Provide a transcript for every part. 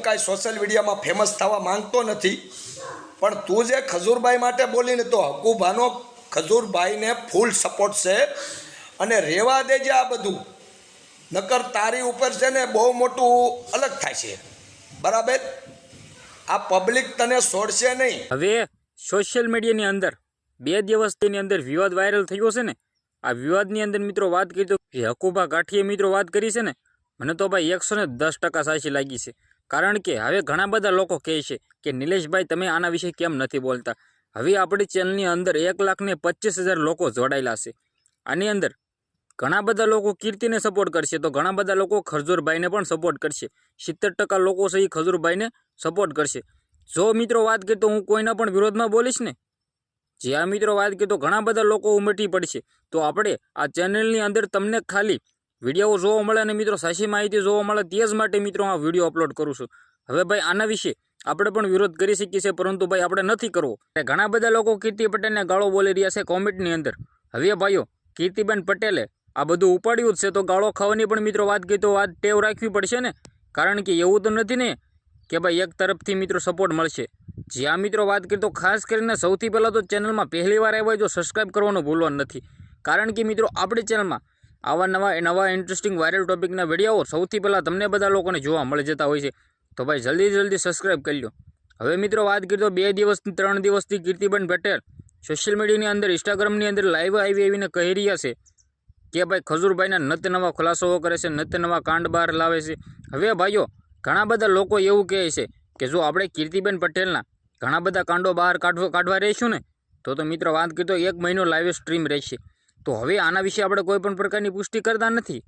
કાંઈ સોશિયલ મીડિયામાં ફેમસ થવા માંગતો નથી, પણ તું જે ખજૂરભાઈ માટે બોલીને તો હકુભાનો ખજૂરભાઈને ફૂલ સપોર્ટ છે અને રહેવા દેજે આ બધું, નકર તારી ઉપર છે ને બહુ મોટું અલગ થાય છે, બરાબર? આ પબ્લિક તને છોડશે નહીં. હવે સોશિયલ મીડિયાની અંદર 2 દિવસની અંદર વિવાદ વાયરલ થયો છે ને, આ વિવાદની અંદર મિત્રો વાત કરી તો હકુભા કાઠીએ મિત્રો વાત કરી છે ને, મને તો ભાઈ 110% સાચી લાગી છે. કારણ કે હવે ઘણા બધા લોકો કહે છે કે નિલેશભાઈ તમે આના વિશે કેમ નથી બોલતા. હવે આપણી ચેનલની અંદર 1,25,000 લોકો જોડાયેલા છે. આની અંદર ઘણા બધા લોકો કીર્તિને સપોર્ટ કરશે તો ઘણા બધા લોકો ખજૂરભાઈને પણ સપોર્ટ કરશે. 70% લોકો છે એ ખજૂરભાઈને સપોર્ટ કરશે. જો મિત્રો વાત કરીએ તો હું કોઈના પણ વિરોધમાં બોલીશ ને, જે આ મિત્રો વાત કરીએ તો ઘણા બધા લોકો ઉમટી પડશે. તો આપણે આ ચેનલની અંદર તમને ખાલી વિડીયો જોવા મળે અને મિત્રો સાચી માહિતી જોવા મળે તે જ માટે મિત્રો આ વિડીયો અપલોડ કરું છું. હવે ભાઈ આના વિશે આપણે પણ વિરોધ કરી શકીએ છીએ, પરંતુ ભાઈ આપણે નથી કરવો. ઘણા બધા લોકો કીર્તિ પટેલને ગાળો બોલી રહ્યા છે કોમેન્ટની અંદર. હવે ભાઈઓ કીર્તિબેન પટેલે આ બધું ઉપાડ્યું જ છે તો ગાળો ખાવાની પણ મિત્રો વાત કરી તો વાત ટેવ રાખવી પડશે ને, કારણ કે એવું તો નથી ને કે ભાઈ એક તરફથી મિત્રો સપોર્ટ મળશે. જે આ મિત્રો વાત કરી તો ખાસ કરીને સૌથી પહેલાં તો ચેનલમાં પહેલી વાર આવ્યા જો સબસ્ક્રાઈબ કરવાનું ભૂલવાનું નથી, કારણ કે મિત્રો આપણી ચેનલમાં આવા નવા ઇન્ટરેસ્ટિંગ વાયરલ ટોપિકના વિડીયો સૌથી પહેલાં તમને બધા લોકોને જોવા મળી જતા હોય છે. તો ભાઈ જલ્દી સબસ્ક્રાઈબ કરી લો. હવે મિત્રો વાત કરીએ તો 2 દિવસથી 3 દિવસથી કીર્તિબેન પટેલ સોશિયલ મીડિયાની અંદર ઇન્સ્ટાગ્રામની અંદર લાઈવ આવીને કહી રહ્યા છે કે ભાઈ ખજૂરભાઈના નત નવા ખુલાસાઓ કરે છે, નત નવા કાંડ બહાર લાવે છે. હવે ભાઈઓ ઘણા બધા લોકો એવું કહે છે કે જો આપણે કીર્તિબેન પટેલના ઘણા બધા કાંડો બહાર કાઢવા રહીશું ને તો મિત્રો વાત કરીએ તો 1 મહિનો લાઈવ સ્ટ્રીમ રહેશે. તો હવે આના વિશે આપણે કોઈ પણ પ્રકારની પુષ્ટિ કરતા નથી,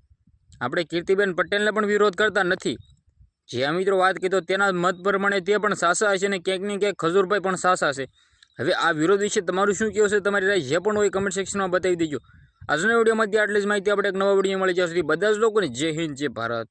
આપણે કીર્તિબેન પટેલને પણ વિરોધ કરતા નથી. જે આ મિત્રો વાત કરીએ તો તેના મત પ્રમાણે તે પણ સાસા હશે અને ક્યાંક ને ક્યાંક ખજૂરભાઈ પણ સાસા છે. હવે આ વિરોધ વિશે તમારું શું કહેવું છે, તમારી રાય જે પણ હોય કમેન્ટ સેક્શનમાં બતાવી દેજો. આજના વિડીયોમાંથી આટલી જ માહિતી. આપણે એક નવા વિડીયો મળી જશે. બધા જ લોકોને જય હિન્દ, જય ભારત.